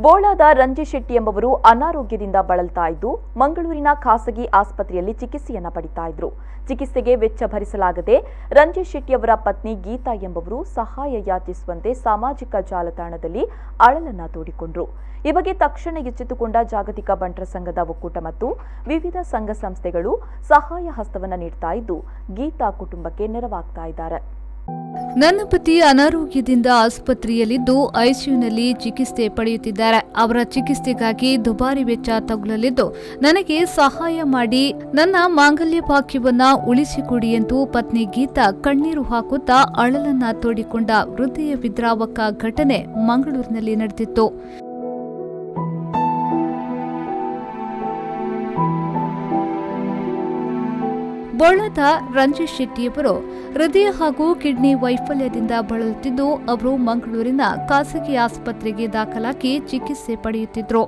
ಬೋಳಾದ ರಂಜಿತ್ ಶೆಟ್ಟಿ ಎಂಬುವರು ಅನಾರೋಗ್ಯದಿಂದ ಬಳಲ್ತಾ ಇದ್ದು ಮಂಗಳೂರಿನ ಖಾಸಗಿ ಆಸ್ಪತ್ರೆಯಲ್ಲಿ ಚಿಕಿತ್ಸೆಯನ್ನ ಪಡಿತಾ ಇದ್ರು. ಚಿಕಿತ್ಸೆಗೆ ವೆಚ್ಚ ಭರಿಸಲಾಗದೆ ರಂಜಿತ್ ಶೆಟ್ಟಿಯವರ ಪತ್ನಿ ಗೀತಾ ಎಂಬುವರು ಸಹಾಯ ಯಾಚಿಸುವಂತೆ ಸಾಮಾಜಿಕ ಜಾಲತಾಣದಲ್ಲಿ ಅಳಲನ್ನ ತೋಡಿಕೊಂಡ್ರು. ಈ ಬಗ್ಗೆ ತಕ್ಷಣ ಎಚ್ಚೆತ್ತುಕೊಂಡ ಜಾಗತಿಕ ಬಂಟರ ಸಂಘದ ಒಕ್ಕೂಟ ಮತ್ತು ವಿವಿಧ ಸಂಘ ಸಂಸ್ಥೆಗಳು ಸಹಾಯ ಹಸ್ತವನ್ನ ನೀಡ್ತಾ ಇದ್ದು ಗೀತಾ ಕುಟುಂಬಕ್ಕೆ ನೆರವಾಗ್ತಾ ಇದ್ದಾರೆ. ನನ್ನ ಪತಿ ಅನಾರೋಗ್ಯದಿಂದ ಆಸ್ಪತ್ರೆಯಲ್ಲಿದ್ದು ಐಸಿಯುನಲ್ಲಿ ಚಿಕಿತ್ಸೆ ಪಡೆಯುತ್ತಿದ್ದಾರೆ. ಅವರ ಚಿಕಿತ್ಸೆಗಾಗಿ ದುಬಾರಿ ವೆಚ್ಚ ತಗುಲಲಿದ್ದು ನನಗೆ ಸಹಾಯ ಮಾಡಿ ನನ್ನ ಮಾಂಗಲ್ಯ ಭಾಗ್ಯವನ್ನ ಉಳಿಸಿಕೊಡಿ ಎಂದು ಪತ್ನಿ ಗೀತಾ ಕಣ್ಣೀರು ಹಾಕುತ್ತಾ ಅಳಲನ್ನ ತೋಡಿಕೊಂಡ ಹೃದಯ ವಿದ್ರಾವಕ ಘಟನೆ ಮಂಗಳೂರಿನಲ್ಲಿ ನಡೆದಿತ್ತು. ಬೋಳಾದ ರಂಜಿತ್ ಶೆಟ್ಟಿಯವರು ಹೃದಯ ಹಾಗೂ ಕಿಡ್ನಿ ವೈಫಲ್ಯದಿಂದ ಬಳಲುತ್ತಿದ್ದು ಅವರು ಮಂಗಳೂರಿನ ಖಾಸಗಿ ಆಸ್ಪತ್ರೆಗೆ ದಾಖಲಾಗಿ ಚಿಕಿತ್ಸೆ ಪಡೆಯುತ್ತಿದ್ದರು.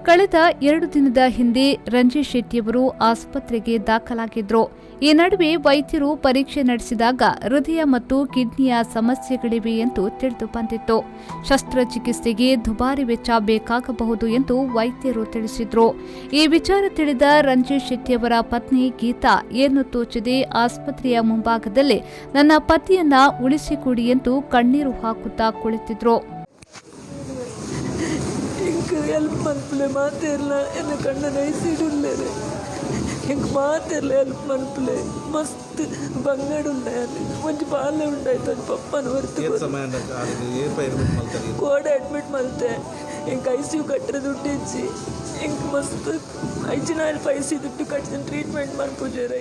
ಕಳೆದ 2 ದಿನದ ಹಿಂದೆ ರಂಜಿತ್ ಶೆಟ್ಟಿಯವರು ಆಸ್ಪತ್ರೆಗೆ ದಾಖಲಾಗಿದ್ರು. ಈ ನಡುವೆ ವೈದ್ಯರು ಪರೀಕ್ಷೆ ನಡೆಸಿದಾಗ ಹೃದಯ ಮತ್ತು ಕಿಡ್ನಿಯ ಸಮಸ್ಯೆಗಳಿವೆ ಎಂದು ತಿಳಿದು ಬಂದಿತ್ತು. ಶಸ್ತ್ರಚಿಕಿತ್ಸೆಗೆ ದುಬಾರಿ ವೆಚ್ಚ ಬೇಕಾಗಬಹುದು ಎಂದು ವೈದ್ಯರು ತಿಳಿಸಿದ್ರು. ಈ ವಿಚಾರ ತಿಳಿದ ರಂಜಿತ್ ಶೆಟ್ಟಿಯವರ ಪತ್ನಿ ಗೀತಾ ಏನು ತೋಚದೆ ಆಸ್ಪತ್ರೆಯ ಮುಂಭಾಗದಲ್ಲಿ ನನ್ನ ಪತಿಯನ್ನ ಉಳಿಸಿಕೊಡಿ ಎಂದು ಕಣ್ಣೀರು ಹಾಕುತ್ತಾ ಕುಳಿತಿದ್ರು. ಹೆಲ್ಪ್ ಮನ್ಪಲೆ ಮಾತೆಲ್ಲ ಎನ್ನ ಕಣ್ಣನ ಐಸಿಡುಲ್ಲೆ ಹೆಂಗೆ ಮಾತೆಲ್ಲ ಹೆಲ್ಪ್ ಮನ್ಪಲೆ ಮಸ್ತ್ ಬಂಗಡುಂಡೆ ಅಲ್ಲಿ ಒಂಜಿ ಬಾಲ್ಯ ಉಂಡಾಯ್ತು ಒಂಜಿ ಪಪ್ಪನ ಹೊರತು ಕೋಡೆ ಅಡ್ಮಿಟ್ ಮಲ್ತೆ ಹೆಂಗೆ ಐಸಿಯು ಕಟ್ಟರೆ ದುಡ್ಡು ಇಚ್ಚಿ ಹೆಂಗೆ ಮಸ್ತ್ 5 ಪೈಸೆ ದುಡ್ಡು ಕಟ್ಟಿದ ಟ್ರೀಟ್ಮೆಂಟ್ ಮಾಡ್ಪೂಜಾರ.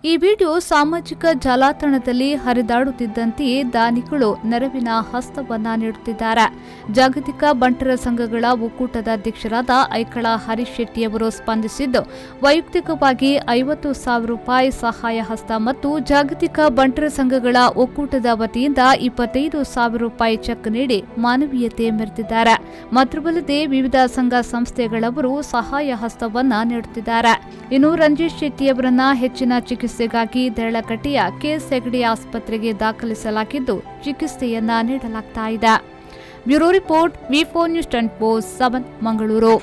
ಈ ವಿಡಿಯೋ ಸಾಮಾಜಿಕ ಜಾಲತಾಣದಲ್ಲಿ ಹರಿದಾಡುತ್ತಿದ್ದಂತೆಯೇ ದಾನಿಗಳು ನೆರವಿನ ಹಸ್ತವನ್ನ ನೀಡುತ್ತಿದ್ದಾರೆ. ಜಾಗತಿಕ ಬಂಟರ ಸಂಘಗಳ ಒಕ್ಕೂಟದ ಅಧ್ಯಕ್ಷರಾದ ಐಕಳ ಹರೀಶ್ ಶೆಟ್ಟಿಯವರು ಸ್ಪಂದಿಸಿದ್ದು ವೈಯಕ್ತಿಕವಾಗಿ 50,000 ರೂಪಾಯಿ ಸಹಾಯ ಹಸ್ತ ಮತ್ತು ಜಾಗತಿಕ ಬಂಟರ ಸಂಘಗಳ ಒಕ್ಕೂಟದ ವತಿಯಿಂದ 25,000 ರೂಪಾಯಿ ಚೆಕ್ ನೀಡಿ ಮಾನವೀಯತೆ ಮೆರೆದಿದ್ದಾರೆ. ಮಾತ್ರವಲ್ಲದೆ ವಿವಿಧ ಸಂಘ ಸಂಸ್ಥೆಗಳವರು ಸಹಾಯ ಹಸ್ತವನ್ನ ನೀಡುತ್ತಿದ್ದಾರೆ. ಇನ್ನು ರಂಜಿತ್ ಶೆಟ್ಟಿಯವರನ್ನ ಹೆಚ್ಚಿನ ಚಿಕಿತ್ಸೆಗಾಗಿ ದೇರಳಕಟ್ಟೆಯ ಕೆಎಸ್ ಹೆಗಡೆ ಆಸ್ಪತ್ರೆಗೆ ದಾಖಲಿಸಲಾಗಿದ್ದು ಚಿಕಿತ್ಸೆಯನ್ನ ನೀಡಲಾಗ್ತಾ ಇದೆ. Bureau report V4 News 24/7 Mangaluru.